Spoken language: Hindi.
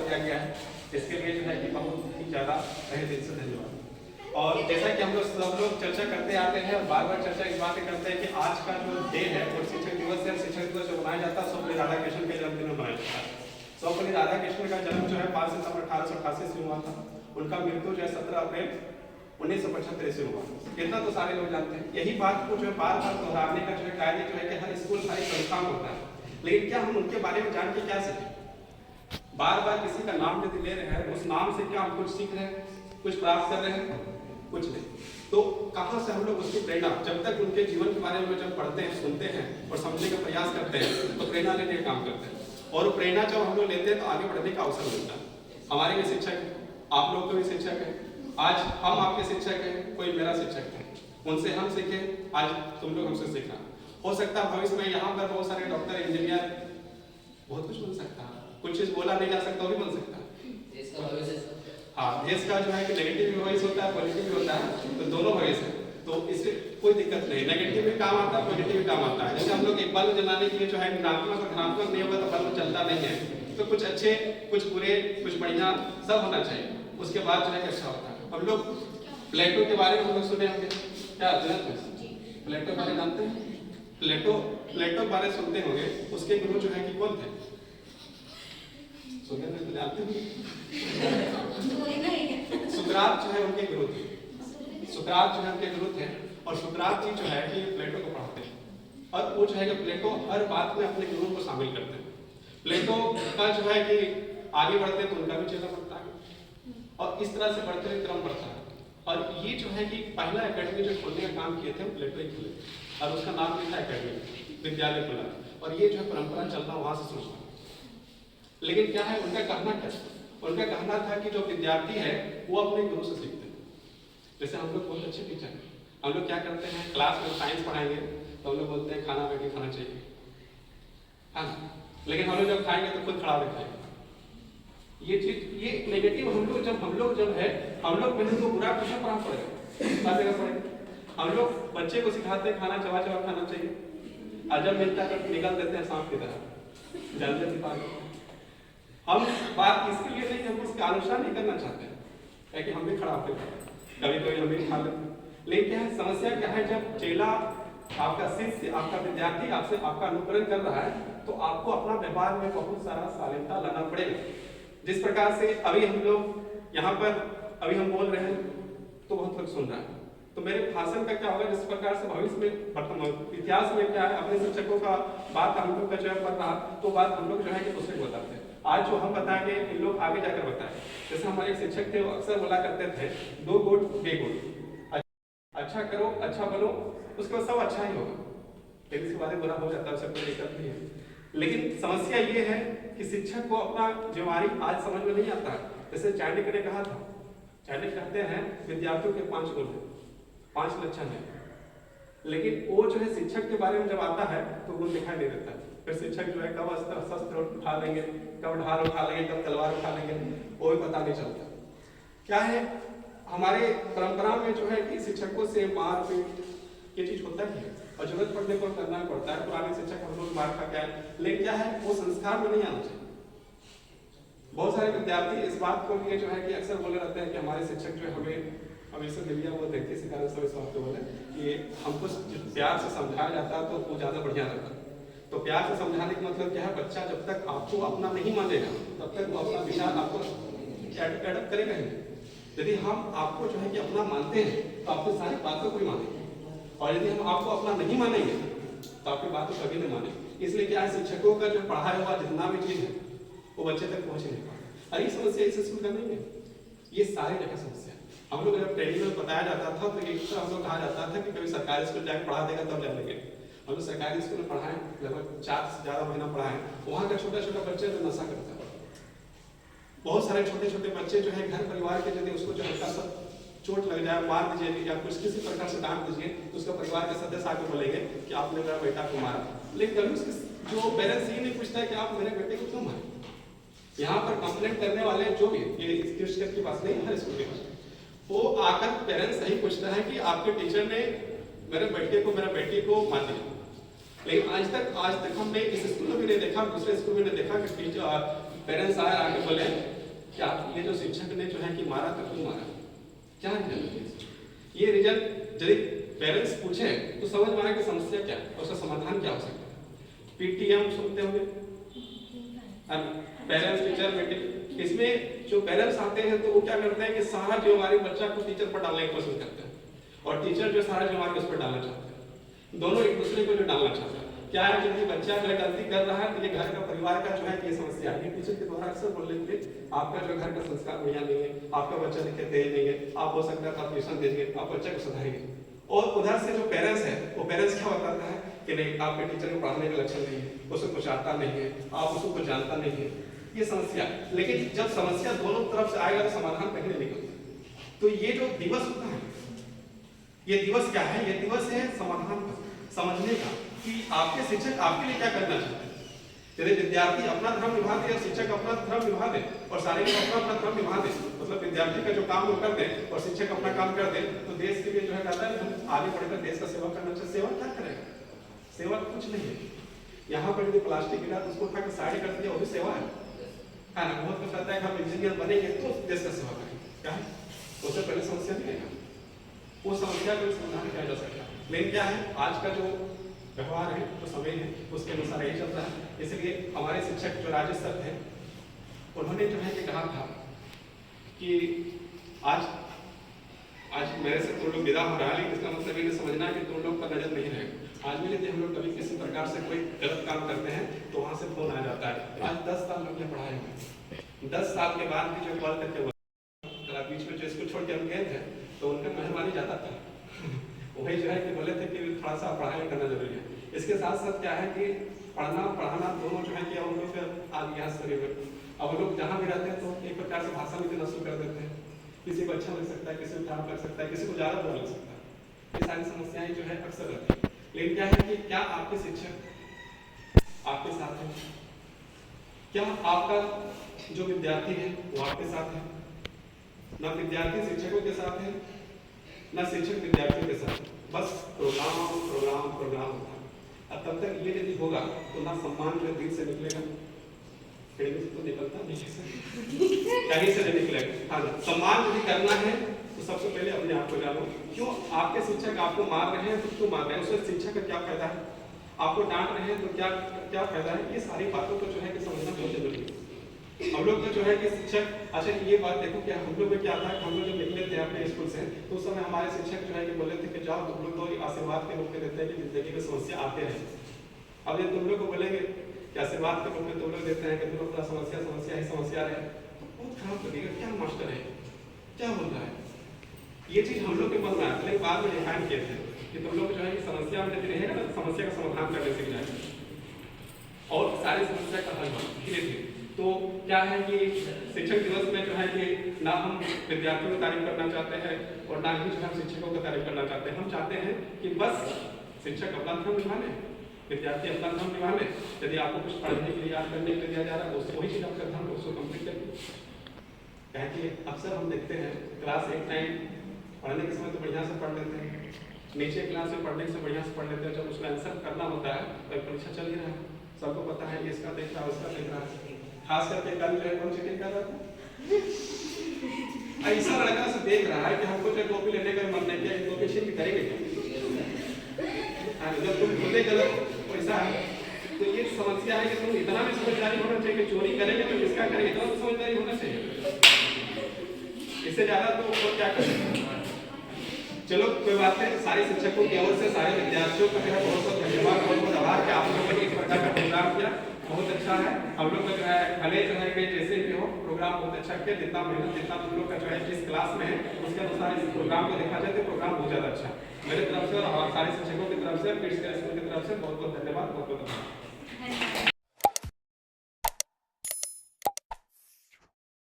दिया गया है, इसके लिए जो है कि बहुत ही ज़्यादा तहे दिल से धन्यवाद। और जैसा कि हम लोग सब लोग चर्चा करते आते हैं और बार बार चर्चा इस बात करते हैं कि आज का जो डे है वो शिक्षक दिवस है। शिक्षक दिवस जो मनाया जाता है सर्वपल्ली राधाकृष्णन के जन्मदिन में मनाया जाता है। सर्वपल्ली राधाकृष्णन का जन्म जो है 5 सितंबर 1888 से हुआ था। उनका मृत्यु जो है 17 अप्रैल 1975 से हुआ। इतना तो सारे लोग जानते हैं। यही बात को जो है बार बार दोहराने का जो है कार्य जो है कि हर स्कूल सारी संस्था में होता है, लेकिन क्या हम उनके बारे में जान के क्या सीखें? बार बार किसी का नाम यदि ले रहे हैं, उस नाम से क्या हम कुछ सीख रहे हैं, कुछ प्राप्त कर रहे हैं? कुछ नहीं। तो कहाँ से हम लोग उसकी प्रेरणा, जब तक उनके जीवन के बारे में जब पढ़ते हैं, सुनते हैं और समझने का प्रयास करते हैं तो प्रेरणा लेने का काम करते हैं। और प्रेरणा जब हम लोग लेते हैं तो आगे बढ़ने का अवसर मिलता है। हमारे भी शिक्षक हैं, आप लोग के भी शिक्षक हैं, आज हम आपके शिक्षक हैं, कोई मेरा शिक्षक है, उनसे हम सीखे, आज तुम लोग हमसे सीखना। हो सकता है भविष्य में यहाँ पर बहुत सारे डॉक्टर, इंजीनियर, बहुत कुछ बन सकता है। कुछ चीज बोला नहीं जा सकता, वो भी बन सकता है। हाँ, देश का जो है कि नेगेटिव भी भविष्य होता है, पॉजिटिव भी होता है, तो दोनों भविष्य है, तो इससे कोई दिक्कत नहीं। नेगेटिव भी काम आता है, पॉजिटिव भी काम आता है। जैसे हम लोग एक बल्ब जलाने के लिए जो है ऋणात्मक और धनात्मक नहीं होगा तो बल्ब चलता नहीं है। तो कुछ अच्छे, कुछ बुरे, कुछ बढ़िया सब होना चाहिए, उसके बाद जो है अच्छा होता है। हम लोग प्लेटो के बारे में हम लोग सुने होंगे, क्या प्लेटो के बारे में जानते हैं? प्लेटो के बारे में सुनते होंगे। उसके गुरु जो है कि कौन थे? जानते हैं? सुकरात जो है उनके गुरु थे। सुकरात जो है उनके गुरु थे और सुकरात जी जो है कि प्लेटो को पढ़ाते हैं और वो जो है कि प्लेटो हर बात में अपने गुरु को शामिल करते हैं। प्लेटो का जो है कि आगे बढ़ते हैं तो उनका भी चेला बढ़ता है और इस तरह से बढ़ते हुए क्रम बढ़ता है। और ये जो है कि पहला एकेडमी जो खोलने का काम किए थे प्लेटो ही खोले और उसका नाम भी था एकेडमी, विद्यालय खुला। और ये जो है परंपरा चलना वहां से शुरू हुआ। लेकिन क्या है उनका कहना क्या? उनका कहना था कि जो विद्यार्थी है वो अपने गुरु से सीखते हैं। जैसे हम लोग बहुत अच्छे टीचर हैं, हम लोग क्या करते हैं, क्लास में साइंस पढ़ाएंगे तो हम लोग बोलते हैं खाना बैठ के खाना चाहिए, है ना? लेकिन हम लोग जब खाएंगे तो खुद खड़ा बैठ खाएंगे। ये चीज, ये नेगेटिव हम लोग जब है, हम लोग पहले तो बुरा कुछ पढ़ा पड़ेगा। हम लोग बच्चे को सिखाते हैं खाना चबा चबा खाना चाहिए और जब मिलता है तो निकल देते हैं सांप की तरह, जल्दी से पानी। हम बात इसके लिए नहीं, हम उसका अनुसरण नहीं करना चाहते हैं कि हम भी खड़ा होकर कभी कभी हम भी खा लेते हैं। लेकिन क्या है, समस्या क्या है, जब चेला, आपका शिष्य, आपका विद्यार्थी आपसे आपका अनुकरण कर रहा है तो आपको अपना व्यवहार में बहुत सारा शालीनता लाना पड़ेगा। जिस प्रकार से अभी हम लोग यहाँ पर अभी हम बोल रहे हैं तो बहुत लोग सुन रहे हैं, तो मेरे भाषण का क्या होगा, जिस प्रकार से भविष्य में वर्तमान इतिहास में क्या है, अपने शिक्षकों का बात हम लोग का जो है पढ़ रहा तो बात हम लोग जो है कि दूसरे को बताते हैं। आज जो हम बताएंगे इन लोग आगे जाकर बताएं। जैसे हमारे शिक्षक थे वो अक्सर बोला करते थे, 2 गुड बेगुड, अच्छा करो, अच्छा बनो, उसके बाद सब अच्छा ही होगा। लेकिन इसके बाद बुरा हो जाता है, सब कोई दिक्कत नहीं है। लेकिन समस्या ये है कि शिक्षक को अपना जिम्मेवारी आज समझ में नहीं आता है। जैसे चाणक्य ने कहा था, चाणक्य कहते हैं विद्यार्थियों के 5 गुण हैं, 5 लक्षण है, लेकिन वो जो है शिक्षक के बारे में जब आता है तो गुण दिखाई नहीं देता। फिर शिक्षक जो है कब शस्त्र उठा लेंगे, कब ढाल उठा लेंगे, कब तलवार उठा लेंगे, वो भी पता नहीं चलता। क्या है, हमारे परंपरा में जो है कि शिक्षकों से मार पीट ये चीज होता ही है और जरूरत पड़ने पर करना पड़ता है। पुराने शिक्षक हम लोग मार खा के आए, लेकिन क्या है वो संस्कार में नहीं आना चाहिए। बहुत सारे विद्यार्थी इस बात को लिए जो है कि अक्सर बोले रहते हैं कि हमारे शिक्षक जो है हमें हमेशा दिव्या वो देखते इसी कारण सब इस बात को बोले कि हमको प्यार से समझाया जाता है तो वो ज्यादा बढ़िया रहता है। तो प्यार से समझाने का मतलब क्या है, बच्चा जब तक आपको अपना नहीं मानेगा तब तक वो अपना विचार आपको एडप्ट करेगा ही। यदि हम आपको जो है कि अपना मानते हैं तो आपकी सारी बातों को भी मानेंगे, और यदि हम आपको अपना नहीं मानेंगे तो आपकी बातों को कभी नहीं मानेंगे। इसलिए क्या है, शिक्षकों का जो पढ़ाया हुआ जितना भी चीज है वो बच्चे तक पहुंच नहीं पाता। और ये समस्या इस स्कूल का नहीं है, ये सारी जगह समस्या है। हम लोग जब ट्रेनिंग में बताया जाता था तो एक हम लोग कहा जाता था कि कभी सरकारी स्कूल जाकर पढ़ा देगा तब जानेंगे। हम लोग सरकारी स्कूल में पढ़ाएं, लगभग 4 से ज्यादा महीना पढ़ाएं, वहाँ का छोटा छोटा बच्चे जो नशा करता है, बहुत सारे छोटे छोटे बच्चे जो है घर परिवार के यदि उसको जो हल्का सा चोट लग जाए, मार दीजिए या कुछ किसी प्रकार से डांट दीजिए तो उसका परिवार के सदस्य आके बोलेंगे कि आपने मेरा बेटा को मारा। लेकिन कभी उसके जो पेरेंट्स ये नहीं पूछता है कि आप मेरे बेटे को क्यों मारे। यहाँ पर कंप्लेंट करने वाले जो भी, ये शिक्षक की बात नहीं, हर स्कूल के पास वो आकर पेरेंट्स यही पूछता है कि आपके टीचर ने मेरे बेटे को, मेरा बेटी को मार दिया। लेकिन आज तक हमने इस स्कूल में भी नहीं देखा, दूसरे स्कूल में नहीं देखा कि टीचर पेरेंट्स आए आके बोले कि आप ये जो शिक्षक ने जो है कि मारा तो क्यों मारा, क्या रीजन है? ये रीजन यदि पेरेंट्स पूछे तो समझ में आए कि समस्या क्या है और उसका समाधान क्या हो सकता है। पीटीएम सुनते होंगे, पेरेंट्स टीचर मीटिंग, इसमें जो पेरेंट्स आते हैं तो वो क्या करते हैं कि सारा जिम्मेवारी बच्चा को टीचर पर डालने की पसंद करते हैं और टीचर जो सारा जिम्मेवारी उस पर डालना चाहते हैं, दोनों एक दूसरे को जो डालना चाहते हैं। क्या है कि बच्चा जो है गलती कर रहा है तो ये घर का परिवार का जो है ये समस्या है। टीचर के द्वारा अक्सर बोल लेंगे आपका जो घर का संस्कार बढ़िया नहीं है, आपका बच्चा लिखे तेज नहीं है, आप हो सकता है तो आप ट्यूशन भेजिए, आप बच्चे को सुधारिए। और उधर से जो पेरेंट्स है वो पेरेंट्स क्या बताता है कि नहीं आपके टीचर को पढ़ाने का लक्षण नहीं है, उसे कुछ आता नहीं है, आप उसको कुछ जानता नहीं है, ये समस्या। लेकिन जब समस्या दोनों तरफ से आएगा तो समाधान कहीं नहीं निकलता। तो ये जो दिवस होता है, ये दिवस क्या है? ये दिवस है समाधान का, समझने का कि आपके शिक्षक आपके लिए क्या करना चाहते हैं। यदि विद्यार्थी अपना धर्म निभा दे और शिक्षक अपना धर्म निभा दे और सारे लोग अपना धर्म निभा दे, मतलब विद्यार्थी का जो काम वो कर दे और शिक्षक अपना काम कर दे, तो देश के लिए जो है कहता है हम आगे बढ़कर देश का सेवा करना चाहिए। सेवा क्या करेगा? सेवा कुछ नहीं है। यहाँ पर यदि प्लास्टिक गिरा तो उसको उठा के साइड कर दिया, वो भी सेवा है ना। बहुत कुछ कहता है हम इंजीनियर बनेंगे तो देश का सेवा करेंगे, क्या है? उससे पहले समस्या नहीं है, वो समस्या को समाधान किया जा सकता है। लेकिन क्या है, आज का जो व्यवहार है, जो समय है, उसके अनुसार यही चल रहा है। इसलिए हमारे शिक्षक जो राजेश सर थे, उन्होंने जो है कि कहा था कि आज मेरे से तुम लोग विदा हो रहा है, लेकिन इसका मतलब ये समझना है कि तुम लोग पर नजर नहीं रहेगा। आज भी यदि हम लोग कभी किसी प्रकार से कोई गलत काम करते हैं तो वहां से फोन आ जाता है। आज 10 साल हमने पढ़ाए हुए, 10 साल के बाद भी जो कॉल करके बीच में जो स्कूल छोड़ के हम गए थे तो उनका मेहरबानी जाता था वही जो है कि बोले थे कि थोड़ा सा पढ़ाई करना जरूरी है। इसके साथ साथ क्या है कि पढ़ना पढ़ाना दोनों जो है कि हम लोग आज यहाँ से अब लोग जहाँ भी रहते हैं तो एक प्रकार से भाषा में देना शुरू कर देते हैं। किसी को अच्छा लग सकता है, किसी को खराब लग सकता है, किसी को ज़्यादा बुरा लग सकता है। ये सारी समस्याएं जो है अक्सर रहती है। लेकिन क्या है कि क्या आपके शिक्षक आपके साथ हैं? क्या आपका जो विद्यार्थी है वो आपके साथ है? ना विद्यार्थी शिक्षकों के साथ है, ना शिक्षक विद्यार्थियों के साथ। बस प्रोग्राम प्रोग्राम प्रोग्राम होता है। अब तब तक ये यदि होगा तो ना सम्मान जो दिल से निकलेगा, खिड़की से तो निकलता नहीं है, कहीं से नहीं निकलेगा। हाँ, सम्मान यदि करना है तो सबसे पहले अपने आप को जानो। क्यों आपके शिक्षक आपको मार रहे हैं तो क्यों मार रहे हैं? उससे शिक्षक का क्या फायदा है? आपको डांट रहे हैं तो क्या फायदा है? ये सारी बातों को जो है कि समझना बहुत जरूरी है। हम लोग जो है कि शिक्षक, अच्छा ये बात देखो क्या हम लोग में क्या था, हम लोग जब निकले थे अपने स्कूल से तो उस समय हमारे शिक्षक जो है कि बोले थे कि जाओ तुम लोग तो आशीर्वाद के रूप में देते हैं कि जिंदगी में समस्या आते हैं। अब ये तुम लोग को बोलेंगे कि आशीर्वाद के रूप में तुम लोग देते हैं कि तुम लोग समस्या ही समस्या रहे, बहुत खराब लगेगा। क्या मास्टर है, क्या बोल रहा है? ये चीज हम लोग के मन में आया, लेकिन बाद में डिफाइन किए थे कि तुम लोग जो है कि समस्या में यदि रहेगा ना समस्या का समाधान करने सीख जाएगा और सारी समस्या का हल धीरे धीरे। तो क्या है कि शिक्षक दिवस में जो है कि ना हम विद्यार्थियों की तारीफ करना चाहते हैं और ना ही जो हम शिक्षकों की तारीफ करना चाहते हैं। हम चाहते हैं कि बस शिक्षक अपना धर्म निभा लें, विद्यार्थी अपना धर्म निभा लें। यदि आपको कुछ पढ़ने के लिए याद करने के लिए दिया जा रहा है तो वही चीज़ आपका धर्म उसको कंप्लीट करिए। क्या कि अक्सर हम देखते हैं क्लास 8 9 पढ़ने के समय तो बढ़िया से पढ़ लेते हैं, नीचे क्लास में पढ़ने से बढ़िया से पढ़ लेते हैं। जब उसका आंसर करना होता है तो परीक्षा चल ही रहा है, सबको पता है कि इसका देख रहा है उसका देख रहा है। खास करके कल जो है कौन चीटिंग कर रहा था, ऐसा लड़का से देख रहा है कि हमको जो कॉपी लेने का मन नहीं किया, कॉपी छीन के करेंगे क्या? जब तुम खुदे गलत पैसा है तो ये समस्या है कि तुम इतना भी समझदारी होना चाहिए कि चोरी करेंगे तो किसका करेंगे, इतना तो समझदारी होना चाहिए। इससे ज्यादा तो और क्या करेंगे? चलो कोई बात नहीं। सारे शिक्षकों की ओर से सारे विद्यार्थियों का बहुत बहुत धन्यवाद, बहुत बहुत आभार कि आप लोगों ने इस प्रकार का प्रोग्राम किया, बहुत अच्छा है। हम लोग का जो है भले जो है कि जैसे भी हो प्रोग्राम बहुत अच्छा किया, जितना मेहनत जितना तुम लोग का जो है जिस क्लास में है उसके अनुसार इस प्रोग्राम को देखा जाए तो प्रोग्राम बहुत ज़्यादा अच्छा है। मेरे तरफ से और सारे शिक्षकों की तरफ से, किड्स स्कूल की तरफ से बहुत बहुत धन्यवाद, बहुत बहुत धन्यवाद।